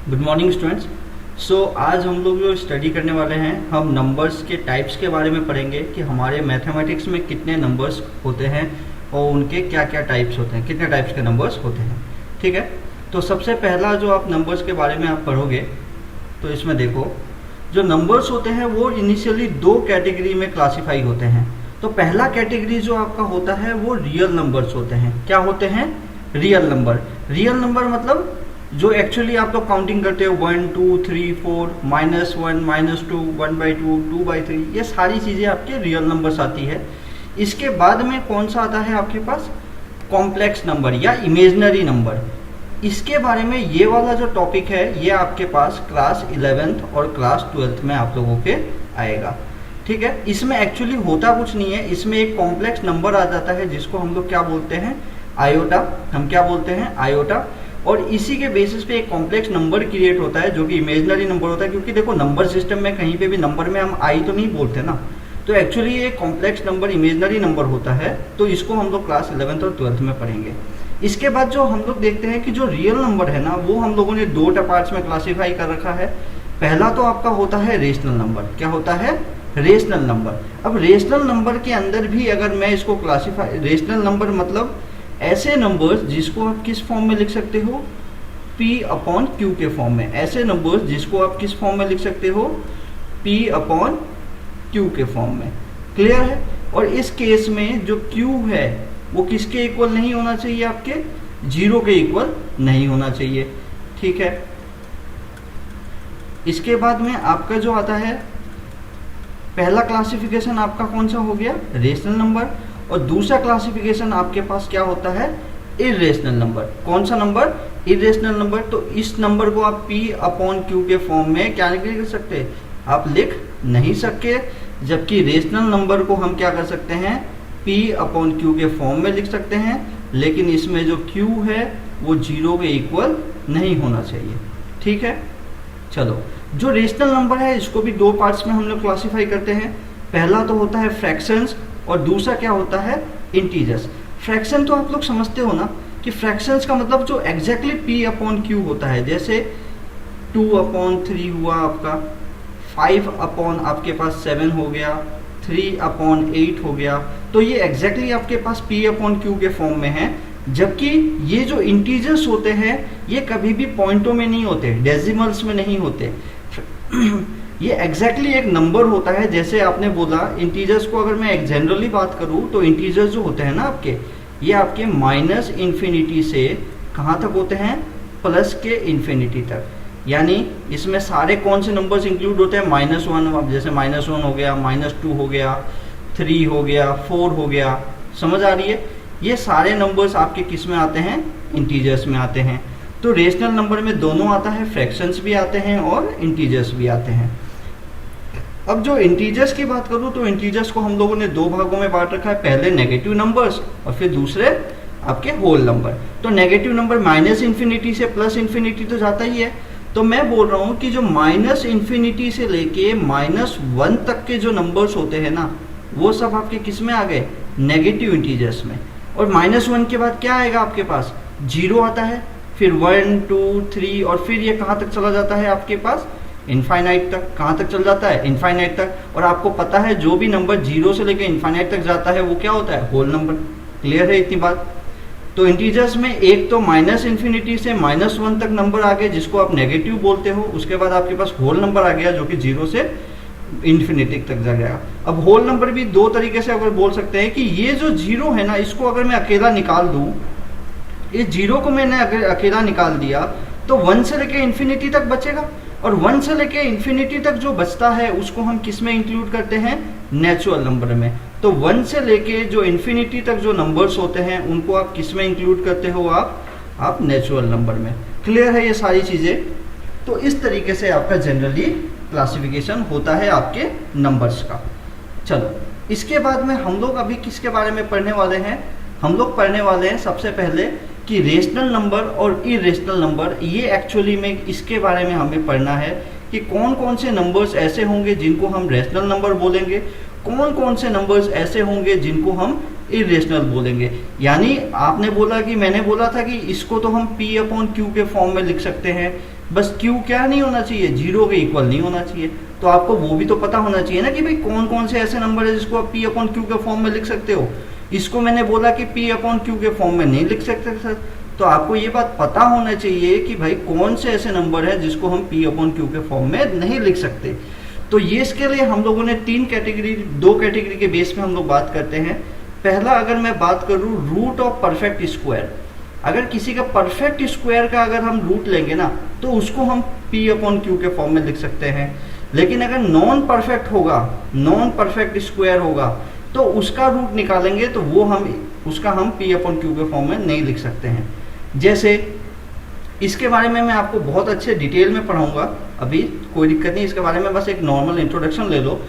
Good morning students. आज हम लोग जो स्टडी करने वाले हैं, हम नंबर्स के टाइप्स के बारे में पढ़ेंगे कि हमारे मैथमेटिक्स में कितने नंबर्स होते हैं और उनके क्या क्या टाइप्स होते हैं, कितने टाइप्स के नंबर्स होते हैं। ठीक है, तो सबसे पहला जो आप नंबर्स के बारे में आप पढ़ोगे तो इसमें देखो, जो नंबर्स होते हैं वो इनिशियली दो कैटेगरी में क्लासीफाई होते हैं। तो पहला कैटेगरी जो आपका होता है वो रियल नंबर्स होते हैं। क्या होते हैं? Real number. रियल नंबर मतलब जो एक्चुअली आप लोग काउंटिंग करते हो 1 2 3 4 -1 -2 1/2 2/3, ये सारी चीज़ें आपके रियल नंबर्स आती है। इसके बाद में कौन सा आता है आपके पास? कॉम्प्लेक्स नंबर या इमेजनरी नंबर। इसके बारे में ये वाला जो टॉपिक है ये आपके पास क्लास 11th और क्लास 12th में आप लोगों के आएगा। ठीक है, इसमें एक्चुअली होता कुछ नहीं है, इसमें एक कॉम्प्लेक्स नंबर आ जाता है जिसको हम लोग क्या बोलते हैं? आयोटा। हम क्या बोलते हैं? आयोटा। और इसी के बेसिस पे एक कॉम्प्लेक्स नंबर क्रिएट होता है जो कि इमेजनरी नंबर होता है, क्योंकि देखो नंबर सिस्टम में कहीं पे भी नंबर में हम आई तो नहीं बोलते ना, तो एक्चुअली ये कॉम्प्लेक्स नंबर इमेजनरी नंबर होता है। तो इसको हम लोग क्लास 11th और 12th में पढ़ेंगे। इसके बाद जो हम लोग देखते हैं कि जो रियल नंबर है ना, वो हम लोगों ने दो पार्ट्स में क्लासीफाई कर रखा है। पहला तो आपका होता है रेशनल नंबर। क्या होता है? Rational number. अब रेशनल नंबर के अंदर भी अगर मैं इसको क्लासीफाई, रेशनल नंबर मतलब ऐसे नंबर्स जिसको आप किस फॉर्म में लिख सकते हो? P/Q के फॉर्म में। ऐसे नंबर्स जिसको आप किस फॉर्म में लिख सकते हो? P/Q के फॉर्म में। क्लियर है? और इस केस में जो Q है वो किसके इक्वल नहीं होना चाहिए? आपके 0 के इक्वल नहीं होना चाहिए। ठीक है, इसके बाद में आपका जो आता है, पहला क्लासिफिकेशन आपका कौन सा हो गया? Rational number. और दूसरा क्लासिफिकेशन आपके पास क्या होता है? Irrational number. कौन सा नंबर? Irrational number. तो इस नंबर को आप P/Q के फॉर्म में क्या नहीं कर सकते? आप लिख नहीं सकते, जबकि रेशनल नंबर को हम क्या कर सकते हैं? P/Q के फॉर्म में लिख सकते हैं, लेकिन इसमें जो Q है वो 0 के इक्वल नहीं होना चाहिए। ठीक है, चलो, जो रेशनल नंबर है इसको भी दो पार्ट्स में हम लोग क्लासीफाई करते हैं। पहला तो होता है फ्रैक्शंस और दूसरा क्या होता है? इंटीजर्स। फ्रैक्शन तो आप लोग समझते हो ना कि फ्रैक्शंस का मतलब जो एग्जैक्टली P/Q होता है, जैसे 2/3 हुआ आपका, 5/ आपके पास 7 हो गया, 3/8 हो गया। तो ये एग्जैक्टली आपके पास P/Q के फॉर्म में है। जबकि ये जो इंटीजर्स होते हैं ये कभी भी पॉइंटों में नहीं होते, डेसिमल्स में नहीं होते। ये एग्जैक्टली एक नंबर होता है। जैसे आपने बोला इंटीजर्स को, अगर मैं एक जनरली बात करूं तो इंटीजर्स जो होते हैं ना आपके, ये आपके -∞ से कहाँ तक होते हैं? प्लस के इन्फिनिटी तक। यानी इसमें सारे कौन से नंबर्स इंक्लूड होते हैं? -1, जैसे -1 हो गया, -2 हो गया, 3 हो गया, 4 हो गया। समझ आ रही है? ये सारे नंबर्स आपके किस में आते हैं? इंटीजर्स में आते हैं। तो रेशनल नंबर में दोनों आता है, फ्रैक्शंस भी आते हैं और इंटीजर्स भी आते हैं। अब जो इंटीजर्स की बात करूं तो इंटीजर्स को हम लोगों ने दो भागों में बांट रखा है। पहले नेगेटिव नंबर्स और फिर दूसरे आपके होल नंबर। तो नेगेटिव नंबर -∞ से +∞ तो जाता ही है। तो मैं बोल रहा हूं कि जो -∞ से लेके -1 तक के जो नंबर्स होते हैं ना, वो सब आपके किस में आ गए? नेगेटिव इंटीजर्स में। और -1 के बाद क्या आएगा आपके पास? 0 आता है, फिर 1 2 3 और फिर ये कहाँ तक चला जाता है आपके पास? इनफाइनाइट तक। कहाँ तक चल जाता है? इनफाइनाइट तक। और आपको पता है जो भी नंबर 0 से लेकर इनफाइनाइट तक जाता है वो क्या होता है? Whole number. क्लियर है इतनी बात? तो इंटीजर्स में एक तो -∞ से -1 तक नंबर आ गए जिसको आप नेगेटिव बोलते हो। उसके बाद आपके पास होल नंबर आ गया जो कि 0 से इन्फिनिटी तक जा गया। अब होल नंबर भी दो तरीके से अगर बोल सकते हैं कि ये जो 0 है ना, इसको अगर मैं अकेला निकाल दूं, इस 0 को मैंने अगर अकेला निकाल दिया तो 1 से लेके इन्फिनिटी तक बचेगा। और 1 से लेके इन्फिनिटी तक जो बचता है उसको हम किस में इंक्लूड करते हैं? नेचुरल नंबर में। तो 1 से लेके जो इन्फिनिटी तक जो नंबर्स होते हैं उनको आप किस में इंक्लूड करते हो? आप नेचुरल नंबर में। क्लियर है ये सारी चीजें? तो इस तरीके से आपका जनरली क्लासिफिकेशन होता है आपके नंबर्स का। चलो, इसके बाद में हम लोग अभी किसके बारे में पढ़ने वाले हैं? हम लोग पढ़ने वाले हैं सबसे पहले कि रेशनल नंबर और इरेशनल नंबर, ये एक्चुअली में इसके बारे में हमें पढ़ना है कि कौन कौन से नंबर्स ऐसे होंगे जिनको हम रेशनल नंबर बोलेंगे, कौन कौन से नंबर्स ऐसे होंगे जिनको हम इरेशनल बोलेंगे। यानी आपने बोला कि मैंने बोला था कि इसको तो हम P/Q के फॉर्म में लिख सकते हैं, बस क्यू क्या नहीं होना चाहिए, 0 के इक्वल नहीं होना चाहिए। तो आपको वो भी तो पता होना चाहिए ना कि भाई कौन कौन से ऐसे नंबर है जिसको आप पी अपॉन क्यू के फॉर्म में लिख सकते हो। इसको मैंने बोला कि पी अपॉन क्यू के फॉर्म में नहीं लिख सकते सर, तो आपको ये बात पता होना चाहिए कि भाई कौन से ऐसे नंबर है जिसको हम पी अपॉन क्यू के फॉर्म में नहीं लिख सकते। तो ये इसके लिए हम लोगों ने दो कैटेगरी के बेस में हम लोग बात करते हैं। पहला अगर मैं बात करूं रूट ऑफ परफेक्ट स्क्वायर, अगर किसी का परफेक्ट स्क्वायर का अगर हम रूट लेंगे ना तो उसको हम पी अपॉन क्यू के फॉर्म में लिख सकते हैं। लेकिन अगर नॉन परफेक्ट होगा, नॉन परफेक्ट स्क्वायर होगा, तो उसका रूट निकालेंगे तो वो उसका हम पी अपॉन क्यू के फॉर्म में नहीं लिख सकते हैं। जैसे इसके बारे में मैं आपको बहुत अच्छे डिटेल में पढ़ाऊंगा, अभी कोई दिक्कत नहीं, इसके बारे में बस एक नॉर्मल इंट्रोडक्शन ले लो।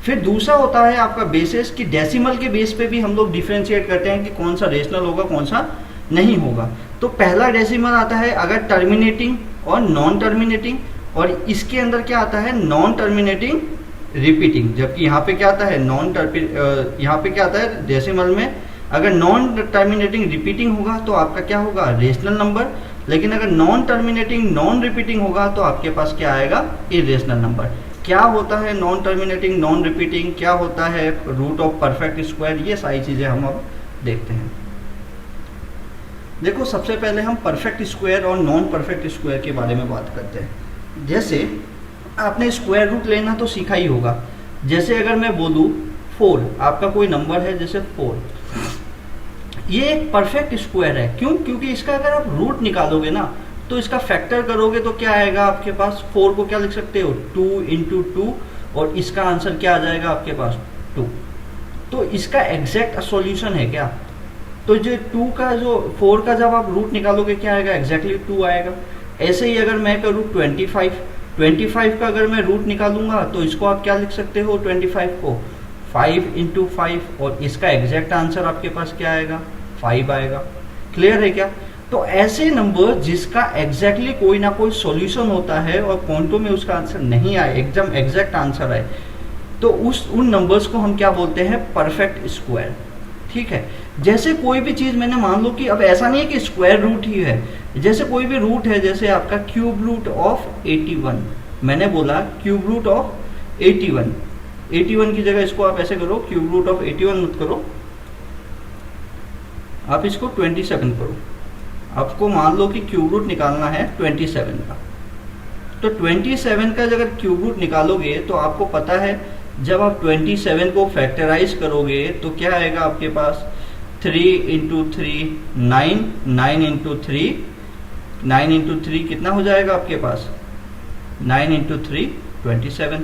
फिर दूसरा होता है आपका बेसिस, कि डेसिमल के बेस पे भी हम लोग डिफरेंशिएट करते हैं कि कौन सा रेशनल होगा कौन सा नहीं होगा। तो पहला डेसिमल आता है अगर टर्मिनेटिंग और नॉन टर्मिनेटिंग, और इसके अंदर क्या आता है नॉन टर्मिनेटिंग रिपीटिंग। जबकि यहाँ पे क्या आता है यहाँ पे क्या आता है डेसिमल में, अगर नॉन टर्मिनेटिंग रिपीटिंग होगा तो आपका क्या होगा रेशनल नंबर, लेकिन अगर नॉन टर्मिनेटिंग नॉन रिपीटिंग होगा तो आपके पास क्या आएगा इरेशनल नंबर। क्या होता है नॉन टर्मिनेटिंग नॉन रिपीटिंग, क्या होता है रूट ऑफ परफेक्ट स्क्वायर, ये सारी चीजें हम अब देखते हैं। देखो सबसे पहले हम परफेक्ट स्क्वायर और नॉन परफेक्ट स्क्वायर के बारे में बात करते हैं। जैसे आपने स्क्वायर रूट लेना तो सीखा ही होगा। जैसे अगर मैं बोलूँ 4, आपका कोई नंबर है जैसे 4, ये एक परफेक्ट स्क्वायर है। क्यों? क्योंकि इसका अगर आप रूट निकालोगे ना तो इसका फैक्टर करोगे तो क्या आएगा आपके पास, 4 को क्या लिख सकते हो 2 × 2, और इसका आंसर क्या आ जाएगा आपके पास 2। तो इसका एग्जैक्ट सॉल्यूशन है क्या, तो जो 4 का जब आप रूट निकालोगे क्या आएगा एग्जैक्टली 2 आएगा। ऐसे ही अगर मैं करूँ 25 का अगर मैं रूट निकालूंगा तो इसको आप क्या लिख सकते हो 25 को 5 × 5, और इसका एग्जैक्ट आंसर आपके पास क्या आएगा 5 आएगा। क्लियर है क्या? तो ऐसे नंबर जिसका एग्जैक्टली कोई ना कोई सॉल्यूशन होता है और पॉइंटों में उसका आंसर नहीं आए, एकदम एग्जैक्ट आंसर आए, तो उन नंबर्स को हम क्या बोलते हैं परफेक्ट स्क्वायर। ठीक है, जैसे कोई भी चीज मैंने मान लो कि अब ऐसा नहीं है कि स्क्वायर रूट ही है, जैसे कोई भी रूट है, जैसे आपका क्यूब रूट ऑफ 81, मैंने बोला क्यूब रूट ऑफ 81 की जगह इसको आप ऐसे करो, क्यूब रूट ऑफ 81 मत करो, आप इसको 27 करो। आपको मान लो कि क्यूब रूट निकालना है 27 का, तो 27 का अगर क्यूब रूट निकालोगे तो आपको पता है जब आप 27 को फैक्टराइज करोगे तो क्या आएगा आपके पास 3 × 3 9, 9 × 3 कितना हो जाएगा आपके पास 9 × 3 27।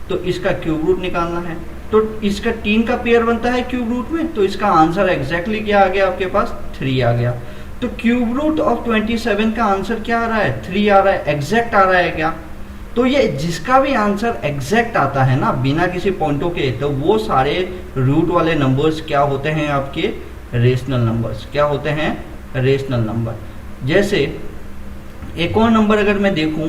तो इसका क्यूब रूट निकालना है, तो इसका 3 का पेयर बनता है क्यूब रूट में, तो इसका आंसर एग्जैक्टली क्या आ गया आपके पास 3 आ गया। तो क्यूब रूट ऑफ 27 का आंसर क्या आ रहा है 3 आ रहा है, एग्जैक्ट आ रहा है क्या? तो ये जिसका भी आंसर एग्जैक्ट आता है ना बिना किसी पॉइंटों के, तो वो सारे रूट वाले नंबर्स क्या होते हैं आपके रेशनल नंबर्स। क्या होते हैं रेशनल नंबर। जैसे एक और नंबर अगर मैं देखूं,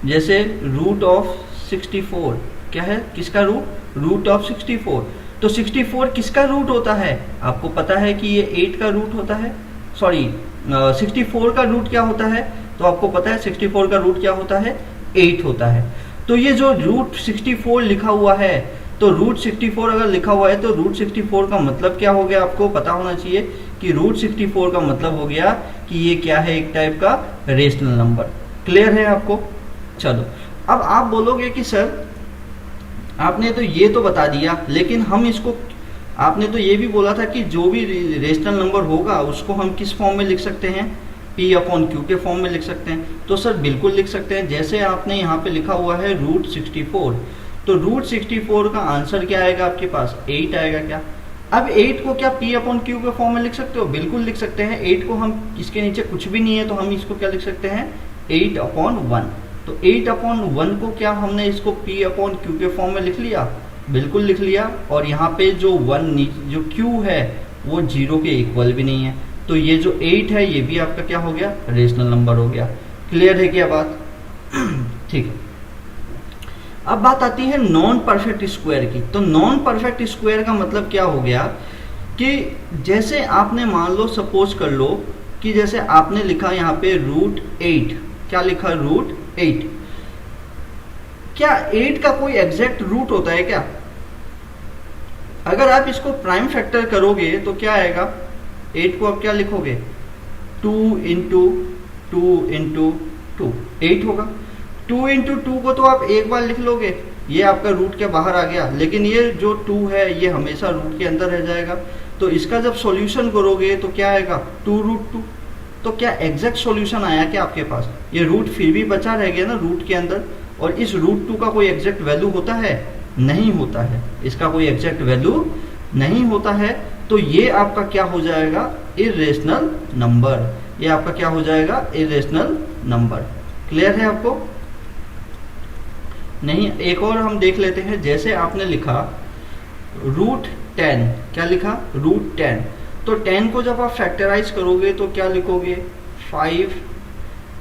जैसे रूट ऑफ 64, क्या है किसका रूट ऑफ 64, तो 64 किसका रूट होता है? आपको पता है कि ये 8 का रूट होता है, सॉरी 64 का रूट क्या होता है, तो आपको पता है 64 का रूट क्या होता है 8 होता है। तो ये जो रूट 64 लिखा हुआ है, तो रूट 64 अगर लिखा हुआ है तो रूट 64 का मतलब क्या हो गया, आपको पता होना चाहिए कि रूट 64 का मतलब हो गया कि ये क्या है एक टाइप का रेशनल नंबर। क्लियर है आपको? चलो अब आप बोलोगे कि सर आपने तो ये तो बता दिया, लेकिन हम इसको, आपने तो ये भी बोला था कि जो भी रेशनल नंबर होगा उसको हम किस फॉर्म में लिख सकते हैं P अपॉन Q के फॉर्म में लिख सकते हैं। तो सर बिल्कुल लिख सकते हैं। जैसे आपने यहाँ पे लिखा हुआ है रूट 64, तो रूट 64 का आंसर क्या आएगा आपके पास 8 आएगा क्या? अब 8 को क्या P अपॉन Q के फॉर्म में लिख सकते हो? बिल्कुल लिख सकते हैं। 8 को हम इसके नीचे कुछ भी नहीं है तो हम इसको क्या लिख सकते हैं 8 अपॉन 1। तो 8 अपॉन 1 को क्या हमने इसको P अपॉन Q के फॉर्म में लिख लिया? बिल्कुल लिख लिया। और यहाँ पे जो 1 जो Q है वो 0 के इक्वल भी नहीं है, तो ये जो 8 है ये भी आपका क्या हो गया रेशनल नंबर हो गया। क्लियर है क्या बात? ठीक है, अब बात आती है नॉन परफेक्ट स्क्वायर की। तो नॉन परफेक्ट स्क्वायर का मतलब क्या हो गया कि जैसे आपने मान लो, सपोज कर लो कि जैसे आपने लिखा यहाँ पे रूट 8, क्या लिखा, रूट 8। क्या 8 का कोई एग्जैक्ट रूट होता है क्या? अगर आप इसको प्राइम फैक्टर करोगे तो क्या आएगा, 8 को आप क्या लिखोगे, 2 इंटू 2 8 होगा। 2 इंटू 2 को तो आप एक बार लिख लोगे, ये आपका रूट के बाहर आ गया, लेकिन ये जो 2 है ये हमेशा रूट के अंदर रह जाएगा। तो इसका जब सॉल्यूशन करोगे तो क्या आएगा, 2 रूट 2। तो क्या एग्जैक्ट सॉल्यूशन आया क्या आपके पास? ये रूट फिर भी बचा रह गया ना रूट के अंदर, और इस रूट 2 का कोई एग्जैक्ट वैल्यू होता है, नहीं होता है, इसका कोई एग्जैक्ट वैल्यू नहीं होता है। तो ये आपका क्या हो जाएगा, इर्रेशनल नंबर। ये आपका क्या हो जाएगा, इर्रेशनल नंबर। क्लियर है आपको? नहीं, एक और हम देख लेते हैं। जैसे आपने लिखा रूट 10, क्या लिखा, रूट 10। तो 10 को जब आप फैक्टराइज करोगे तो क्या लिखोगे, 5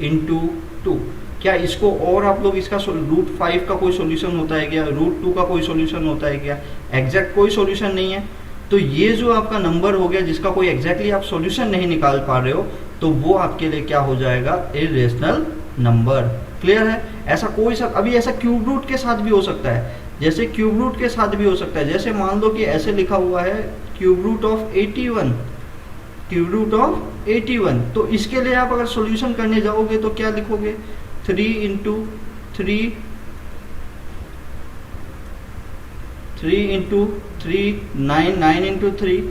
इंटू 2। क्या इसको और आप लोग इसका रूट 5 का कोई सॉल्यूशन होता है क्या, रूट 2 का कोई सॉल्यूशन होता है क्या? एग्जैक्ट कोई सॉल्यूशन नहीं है। तो ये जो आपका नंबर हो गया जिसका कोई एग्जैक्टली आप सॉल्यूशन नहीं निकाल पा रहे हो, तो वो आपके लिए क्या हो जाएगा, इर्रेशनल नंबर। क्लियर है? ऐसा कोई सा, अभी ऐसा क्यूब रूट के साथ भी हो सकता है, जैसे क्यूब रूट के साथ भी हो सकता है। जैसे मान लो कि ऐसे लिखा हुआ है cube root of 81, cube root of 81। तो इसके लिए आप अगर सॉल्यूशन करने जाओगे तो क्या लिखोगे, 3 इंटू 3 9 इंटू 3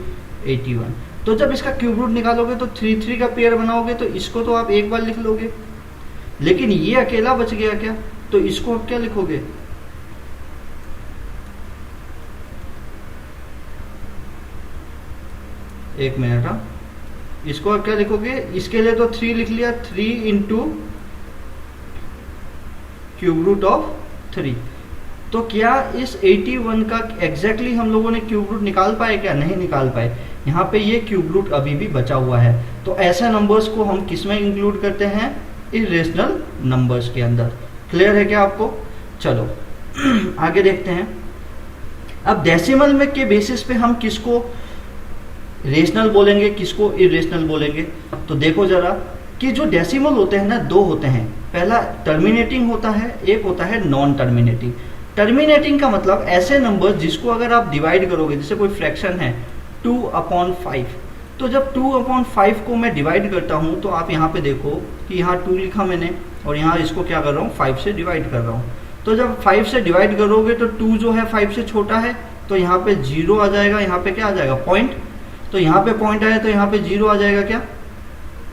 81। तो जब इसका क्यूब रूट निकालोगे तो 3 का पेयर बनाओगे, तो इसको तो आप एक बार लिख लोगे, लेकिन ये अकेला बच गया क्या, तो इसको आप क्या लिखोगे, एक मिनट, इसको आप क्या लिखोगे, इसके लिए तो 3 लिख लिया, 3 इंटू क्यूब रूट ऑफ 3। तो क्या इस 81 का एग्जैक्टली हम लोगों ने क्यूब रूट निकाल पाए क्या, नहीं निकाल पाए। यहाँ पे ये क्यूब रूट अभी भी बचा हुआ है। तो ऐसे नंबर्स को हम किस में इंक्लूड करते हैं, इर्रेशनल नंबर्स के अंदर। क्लियर है क्या आपको? चलो आगे देखते हैं। अब डेसिमल में के बेसिस पे हम किसको रेशनल बोलेंगे, किसको इर्रेशनल बोलेंगे। तो देखो जरा कि जो डेसिमल होते हैं ना, दो होते हैं। पहला टर्मिनेटिंग होता है, एक होता है नॉन टर्मिनेटिंग। टर्मिनेटिंग का मतलब ऐसे नंबर जिसको अगर आप डिवाइड करोगे, जैसे कोई फ्रैक्शन है 2/5, तो जब 2/5 को मैं डिवाइड करता हूँ तो आप यहाँ पे देखो कि यहाँ 2 लिखा मैंने और यहाँ इसको क्या कर रहा हूँ, 5 से डिवाइड कर रहा हूँ। तो जब 5 से डिवाइड करोगे तो 2 जो है 5 से छोटा है, तो यहाँ पे 0 आ जाएगा, यहाँ पे क्या आ जाएगा, पॉइंट। तो यहाँ पे पॉइंट आया तो यहाँ पे 0 आ जाएगा क्या।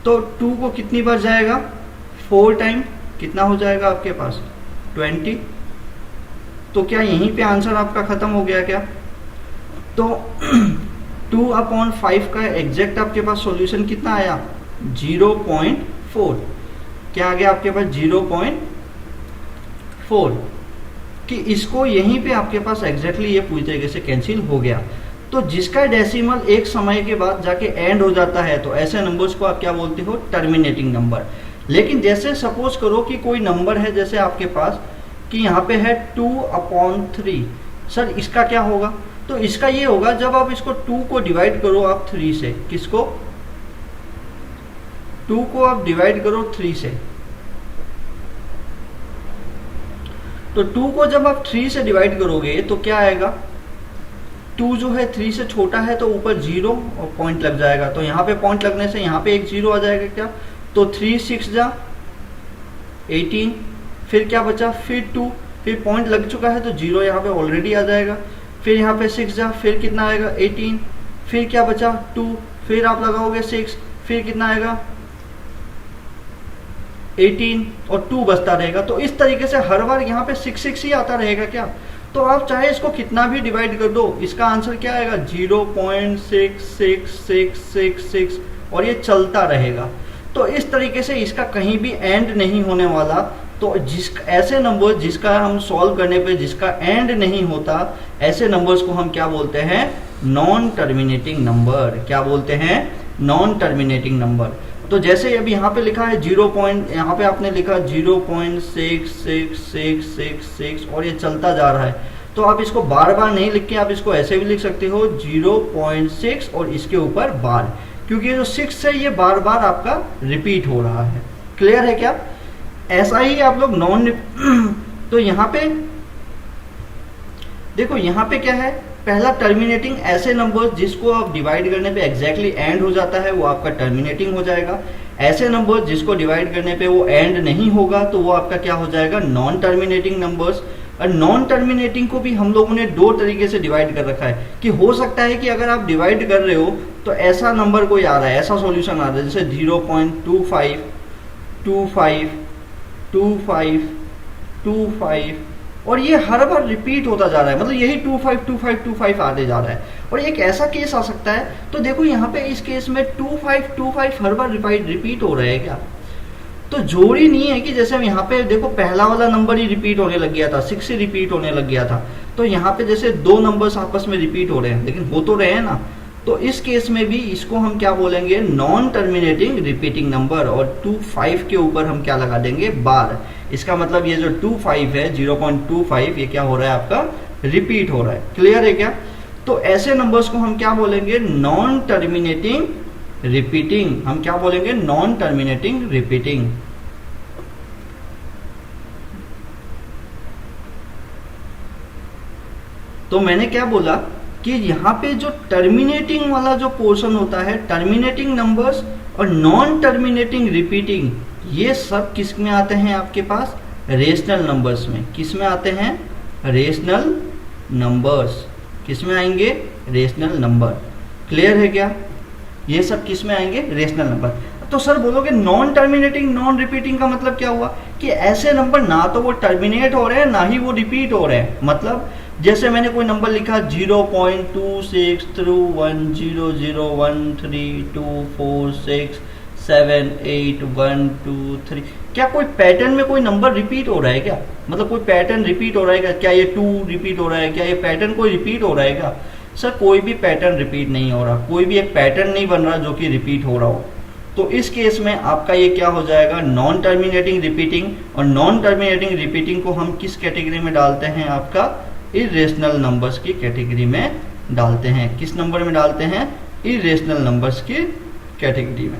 तो 2 को कितनी बार जाएगा, 4 टाइम, कितना हो जाएगा आपके पास 20। तो क्या यहीं पे आंसर आपका खत्म हो गया क्या। तो 2/5 का एग्जैक्ट आपके पास सॉल्यूशन कितना आया, 0.4। क्या आ गया आपके पास, 0.4। कि इसको यहीं पे आपके पास एग्जैक्टली ये पूरी तरीके से कैंसिल हो गया। तो जिसका डेसिमल एक समय के बाद जाके एंड हो जाता है, तो ऐसे नंबर्स को आप क्या बोलते हो, टर्मिनेटिंग नंबर। लेकिन जैसे सपोज करो कि कोई नंबर है, जैसे आपके पास कि यहाँ पे है 2/3, सर इसका क्या होगा। तो इसका ये होगा, जब आप इसको 2 को डिवाइड करो आप 3 से, किसको, 2 को आप डिवाइड करो 3 से, तो 2 को जब आप 3 से डिवाइड करोगे तो क्या आएगा, 2 जो है 3 से छोटा है तो ऊपर 0 और पॉइंट लग जाएगा। तो यहाँ पे पॉइंट लगने से यहाँ पे एक 0 आ जाएगा क्या। तो 3 6 जा 18, फिर क्या बचा, फिर 2, फिर पॉइंट लग चुका है तो 0 यहाँ पे ऑलरेडी आ जाएगा। फिर यहाँ पे 6 जा, फिर कितना आएगा 18, फिर क्या बचा 2, फिर आप लगाओगे 6, फिर कितना आएगा 18 और 2 बचता रहेगा। तो इस तरीके से हर बार यहाँ पे 6 ही आता रहेगा क्या। तो आप चाहे इसको कितना भी डिवाइड कर दो, इसका आंसर क्या आएगा, 0.6666 और ये चलता रहेगा। तो इस तरीके से इसका कहीं भी एंड नहीं होने वाला। तो ऐसे नंबर जिसका हम सॉल्व करने पे जिसका एंड नहीं होता, ऐसे नंबर्स को हम क्या बोलते हैं, नॉन टर्मिनेटिंग नंबर। क्या बोलते हैं, नॉन टर्मिनेटिंग नंबर। तो जैसे अभी यहाँ पे लिखा है 0. यहाँ पे आपने लिखा 0.6666 और ये चलता जा रहा है। तो आप इसको बार बार नहीं लिख के आप इसको ऐसे भी लिख सकते हो 0.6 और इसके ऊपर बार, क्योंकि जो 6 है ये बार बार आपका रिपीट हो रहा है। क्लियर है क्या। ऐसा ही आप लोग नॉन तो यहाँ पे देखो, यहाँ पे क्या है, पहला टर्मिनेटिंग ऐसे नंबर्स जिसको आप डिवाइड करने पे एग्जैक्टली एंड हो जाता है वो आपका टर्मिनेटिंग हो जाएगा। ऐसे नंबर्स जिसको डिवाइड करने पे वो एंड नहीं होगा तो वो आपका क्या हो जाएगा, नॉन टर्मिनेटिंग नंबर्स। और नॉन टर्मिनेटिंग को भी हम लोगों ने दो तरीके से डिवाइड कर रखा है कि हो सकता है कि अगर आप डिवाइड कर रहे हो तो ऐसा नंबर कोई आ रहा है, ऐसा सॉल्यूशन आ रहा है जैसे 0.25 25 25 25 और ये हर बार रिपीट होता जा रहा है, मतलब यही 25 25 25 आते जा रहा है। और एक ऐसा केस आ सकता है, तो देखो यहाँ पे इस केस में 25 25 हर बार रिपीट हो रहा है क्या, तो जोड़ी नहीं है कि जैसे हम यहाँ पे देखो पहला वाला नंबर ही रिपीट होने लग गया था, 6 ही रिपीट होने लग गया था, तो यहाँ पे जैसे दो नंबर्स आपस में रिपीट हो रहे हैं लेकिन हो तो रहे हैं ना, तो इस केस में भी इसको हम क्या बोलेंगे, नॉन टर्मिनेटिंग रिपीटिंग नंबर। और 25 के ऊपर हम क्या लगा देंगे, बार। इसका मतलब ये जो 25 है 0.25 ये क्या हो रहा है आपका, रिपीट हो रहा है। क्लियर है क्या? तो ऐसे नंबर्स को हम क्या बोलेंगे, नॉन टर्मिनेटिंग रिपीटिंग। हम क्या बोलेंगे, नॉन टर्मिनेटिंग रिपीटिंग। तो मैंने क्या बोला कि यहाँ पे जो टर्मिनेटिंग वाला जो पोर्शन होता है, टर्मिनेटिंग नंबर्स और नॉन टर्मिनेटिंग रिपीटिंग, ये सब किस में आते हैं आपके पास, रेशनल नंबर्स में। किस में आते हैं, रेशनल नंबर्स। किस में आएंगे, रेशनल नंबर। क्लियर है क्या? ये सब किस में आएंगे, रेशनल नंबर। तो सर बोलोगे नॉन टर्मिनेटिंग नॉन रिपीटिंग का मतलब क्या हुआ, कि ऐसे नंबर ना तो वो टर्मिनेट हो रहे हैं ना ही वो रिपीट हो रहे हैं। मतलब जैसे मैंने कोई नंबर लिखा 0.26 थ्रू 10012467812 क्या कोई पैटर्न में कोई नंबर रिपीट हो रहा है क्या, मतलब कोई पैटर्न रिपीट हो रहा है क्या? क्या ये 2 रिपीट हो रहा है क्या, ये पैटर्न कोई रिपीट हो रहा है क्या? सर कोई भी पैटर्न रिपीट नहीं हो रहा, कोई भी एक पैटर्न नहीं बन रहा जो कि रिपीट हो रहा हो। तो इस केस में आपका ये क्या हो जाएगा, नॉन टर्मिनेटिंग रिपीटिंग। और नॉन टर्मिनेटिंग रिपीटिंग को हम किस कैटेगरी में डालते हैं, आपका इर्रेशनल नंबर्स की कैटेगरी में डालते हैं। किस नंबर में डालते हैं, इर्रेशनल नंबर्स की कैटेगरी में।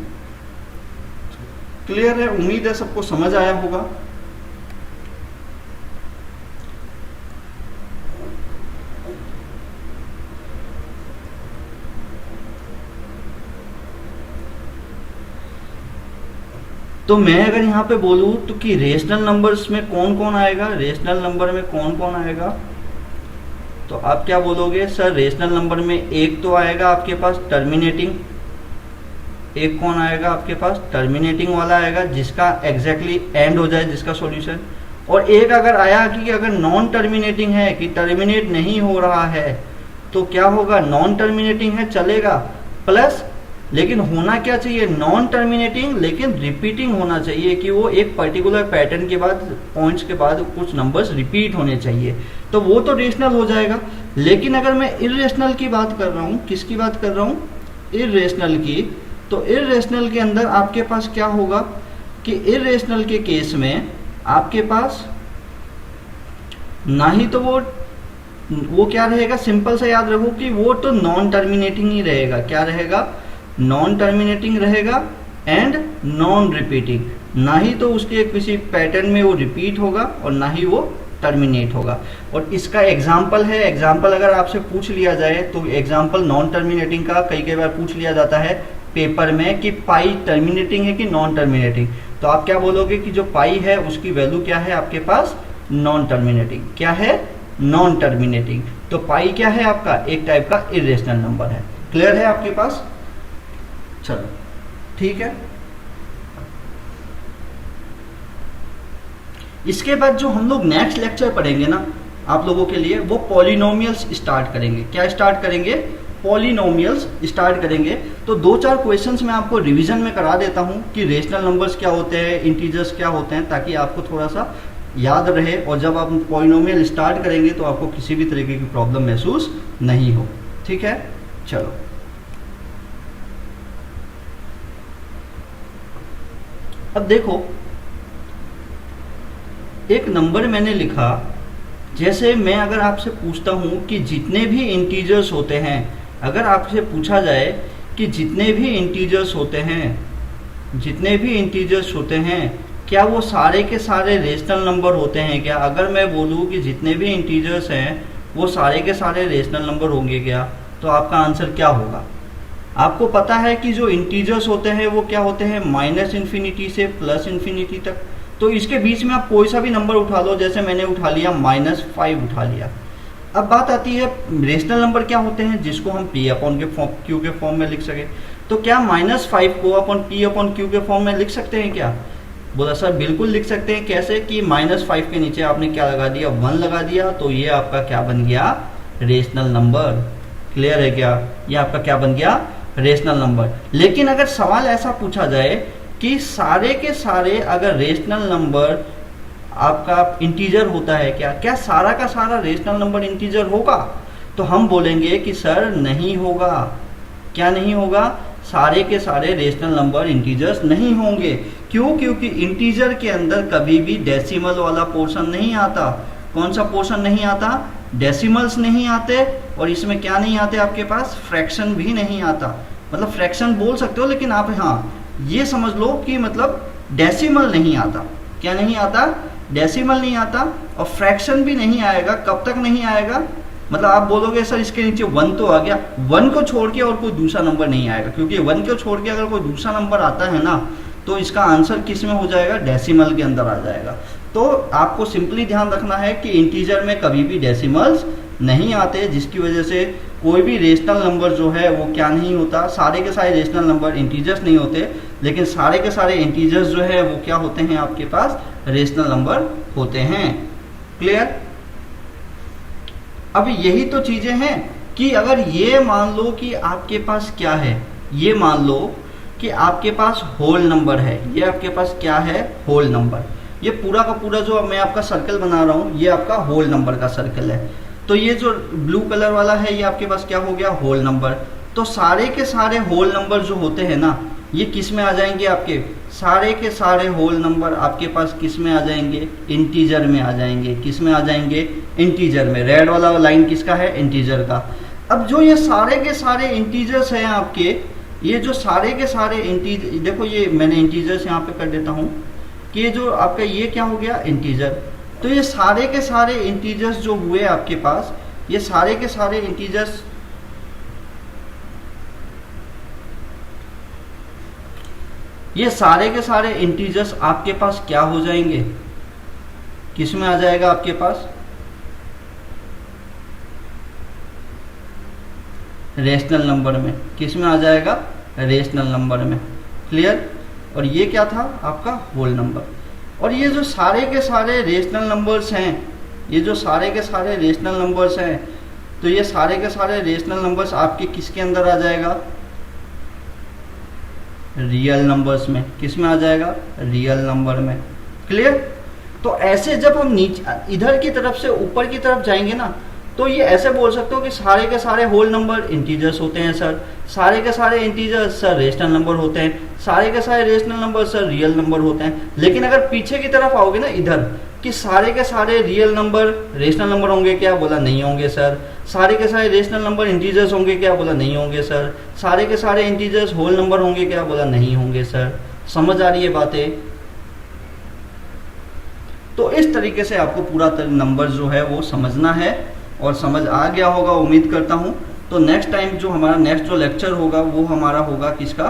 क्लियर है? उम्मीद है सबको समझ आया होगा। तो मैं अगर यहाँ पे बोलूँ तो कि रेशनल नंबर्स में कौन कौन आएगा, रेशनल नंबर में कौन कौन आएगा, तो आप क्या बोलोगे, सर रेशनल नंबर में एक तो आएगा आपके पास टर्मिनेटिंग। एक कौन आएगा आपके पास, टर्मिनेटिंग वाला आएगा जिसका एग्जैक्टली एंड हो जाए, जिसका सॉल्यूशन। और एक अगर आया कि अगर नॉन टर्मिनेटिंग है, कि टर्मिनेट नहीं हो रहा है, तो क्या होगा, नॉन टर्मिनेटिंग है चलेगा, प्लस लेकिन होना क्या चाहिए, नॉन टर्मिनेटिंग लेकिन रिपीटिंग होना चाहिए, कि वो एक पर्टिकुलर पैटर्न के बाद, पॉइंट्स के बाद कुछ नंबर्स रिपीट होने चाहिए, तो वो तो रेशनल हो जाएगा। लेकिन अगर मैं इर्रेशनल की बात कर रहा हूँ, किसकी बात कर रहा हूँ, इर्रेशनल की, तो इर्रेशनल के अंदर आपके पास क्या होगा, कि इर्रेशनल के केस में आपके पास ना ही तो वो क्या रहेगा, सिंपल से याद रखो कि वो तो नॉन टर्मिनेटिंग ही रहेगा। क्या रहेगा, नॉन टर्मिनेटिंग रहेगा एंड नॉन रिपीटिंग। ना ही तो उसके किसी पैटर्न में वो रिपीट होगा और ना ही वो टर्मिनेट होगा। और इसका एग्जाम्पल है, एग्जाम्पल अगर आपसे पूछ लिया जाए तो एग्जाम्पल नॉन टर्मिनेटिंग का कई बार पूछ लिया जाता है पेपर में, कि पाई टर्मिनेटिंग है कि नॉन टर्मिनेटिंग, तो आप क्या बोलोगे कि जो पाई है उसकी वैल्यू क्या है आपके पास, नॉन टर्मिनेटिंग। क्या है, नॉन टर्मिनेटिंग। तो पाई क्या है आपका, एक टाइप का इर्रेशनल नंबर है। क्लियर है आपके पास? चलो ठीक है। इसके बाद जो हम लोग नेक्स्ट लेक्चर पढ़ेंगे ना आप लोगों के लिए, वो पॉलिनोमियल्स स्टार्ट करेंगे। क्या स्टार्ट करेंगे, पॉलिनोमियल्स स्टार्ट करेंगे। तो 2-4 क्वेश्चंस मैं आपको रिवीजन में करा देता हूं कि रेशनल नंबर्स क्या होते हैं, इंटीजर्स क्या होते हैं, ताकि आपको थोड़ा सा याद रहे, और जब आप पॉलिनोमियल स्टार्ट करेंगे तो आपको किसी भी तरीके की प्रॉब्लम महसूस नहीं हो। ठीक है, चलो। अब देखो, एक नंबर मैंने लिखा, जैसे मैं अगर आपसे पूछता हूं कि जितने भी इंटीजर्स होते हैं, अगर आपसे पूछा जाए कि जितने भी इंटीजर्स होते हैं, जितने भी इंटीजर्स होते हैं क्या वो सारे के सारे रेशनल नंबर होते हैं क्या? अगर मैं बोलूँ कि जितने भी इंटीजर्स हैं वो सारे के सारे रेशनल नंबर होंगे क्या, तो आपका आंसर क्या होगा? आपको पता है कि जो इंटीजर्स होते हैं वो क्या होते हैं, माइनस इन्फिनिटी से प्लस इन्फिनिटी तक। तो इसके बीच में आप कोई सा भी नंबर उठा लो, जैसे मैंने उठा लिया -5 उठा लिया। अब बात आती है रेशनल नंबर क्या होते हैं, जिसको हम P अपॉन Q के फॉर्म में लिख सके। तो क्या -5 को अपन P अपॉन Q के फॉर्म में लिख सकते हैं क्या? बोला सर बिल्कुल लिख सकते हैं। कैसे कि -5 के नीचे आपने क्या लगा दिया, 1 लगा दिया, तो ये आपका क्या बन गया, रेशनल नंबर। क्लियर है क्या? ये आपका क्या बन गया, रेशनल नंबर। लेकिन अगर सवाल ऐसा पूछा जाए कि सारे के सारे अगर रेशनल नंबर आपका इंटीजर होता है क्या, क्या सारा का सारा रेशनल नंबर इंटीजर होगा? तो हम बोलेंगे कि सर नहीं होगा। क्या नहीं होगा? सारे के सारे रेशनल नंबर इंटीजर्स नहीं होंगे। क्यों? क्योंकि इंटीजर के अंदर कभी भी डेसिमल वाला पोर्शन नहीं आता। कौन सा पोर्शन नहीं आता? डेसिमल्स नहीं आते, और इसमें क्या नहीं आते आपके पास, फ्रैक्शन भी नहीं आता। मतलब फ्रैक्शन बोल सकते हो, लेकिन आप हाँ ये समझ लो कि मतलब डेसिमल नहीं आता। क्या नहीं आता? डेसिमल नहीं आता, और फ्रैक्शन भी नहीं आएगा। कब तक नहीं आएगा? मतलब आप बोलोगे सर इसके नीचे 1 तो आ गया, 1 को छोड़ के और कोई दूसरा नंबर नहीं आएगा, क्योंकि 1 को छोड़ के अगर कोई दूसरा नंबर आता है ना, तो इसका आंसर किस में हो जाएगा, डेसिमल के अंदर आ जाएगा। तो आपको सिंपली ध्यान रखना है कि इंटीजर में कभी भी डेसिमल्स नहीं आते, जिसकी वजह से कोई भी रेशनल नंबर जो है वो क्या नहीं होता, सारे के सारे रेशनल नंबर इंटीजर्स नहीं होते, लेकिन सारे के सारे इंटीजर्स जो है वो क्या होते हैं, आपके पास रेशनल नंबर होते हैं। क्लियर? अब यही तो चीजें हैं कि अगर ये मान लो कि आपके पास क्या है, ये मान लो कि आपके पास होल नंबर है, ये आपके पास क्या है, होल नंबर। ये पूरा का पूरा जो मैं आपका सर्कल बना रहा हूँ ये आपका होल नंबर का सर्कल है। तो ये जो ब्लू कलर वाला है ये आपके पास क्या हो गया, होल नंबर। तो सारे के सारे होल नंबर जो होते हैं ना, ये किस में आ जाएंगे, आपके सारे के सारे होल नंबर आपके पास किस में आ जाएंगे, इंटीजर में आ जाएंगे। किस में आ जाएंगे, इंटीजर में। रेड वाला लाइन किसका है, इंटीजर का। अब जो ये सारे के सारे इंटीजर्स हैं आपके, ये जो सारे के सारे इंटीजर, देखो ये मैंने इंटीजर्स यहाँ पे कर देता हूँ कि ये जो आपका ये क्या हो गया, इंटीजर। तो ये सारे के सारे इंटीजर्स जो हुए आपके पास, ये सारे के सारे इंटीजर्स, ये सारे के सारे इंटीजर्स आपके पास क्या हो जाएंगे, किस में आ जाएगा आपके पास, रेशनल नंबर में। किस में आ जाएगा, रेशनल नंबर में। क्लियर? और ये क्या था आपका, होल नंबर। और ये जो सारे के सारे रेशनल नंबर्स हैं, ये जो सारे के सारे रेशनल नंबर्स हैं, तो ये सारे के सारे रेशनल नंबर्स आपके किसके अंदर आ जाएगा, रियल नंबर्स में। किस में आ जाएगा, रियल नंबर में। क्लियर? तो ऐसे जब हम नीचे इधर की तरफ से ऊपर की तरफ जाएंगे ना, तो ये ऐसे बोल सकते हो कि सारे के सारे होल नंबर इंटीजर्स होते हैं सर, सारे के सारे इंटीजर्स सर रेशनल नंबर होते हैं, सारे के सारे rational number sir real number होते हैं। लेकिन अगर पीछे की तरफ आओगे ना इधर, कि सारे के सारे रियल नंबर रेशनल नंबर होंगे क्या, बोला नहीं होंगे सर। सारे के सारे रेशनल नंबर इंटीजर्स होंगे क्या, बोला नहीं होंगे सर। सारे के सारे इंटीजर्स होल नंबर होंगे क्या, बोला नहीं होंगे सर। समझ आ रही है बातें? तो इस तरीके से आपको पूरा नंबर जो है वो समझना है, और समझ आ गया होगा उम्मीद करता हूँ। तो नेक्स्ट टाइम जो हमारा नेक्स्ट जो लेक्चर होगा वो हमारा होगा किसका,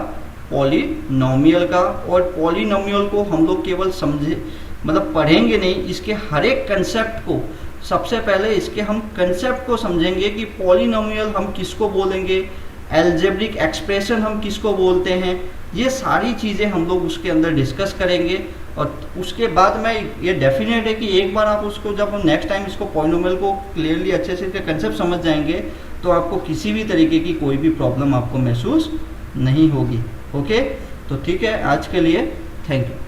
पॉलिनोमियल का। और पॉलिनोमियल को हम लोग केवल समझे मतलब पढ़ेंगे नहीं, इसके हर एक कंसेप्ट को, सबसे पहले इसके हम कंसेप्ट को समझेंगे कि पॉलिनोमियल हम किसको बोलेंगे, एल्जेब्रिक एक्सप्रेशन हम किसको बोलते हैं, ये सारी चीज़ें हम लोग उसके अंदर डिस्कस करेंगे। और उसके बाद में ये डेफिनेट है कि एक बार आप उसको, जब हम नेक्स्ट टाइम इसको पॉलिनोमियल को क्लियरली अच्छे से इसके कंसेप्ट समझ जाएंगे, तो आपको किसी भी तरीके की कोई भी प्रॉब्लम आपको महसूस नहीं होगी। ओके, तो ठीक है, आज के लिए थैंक यू।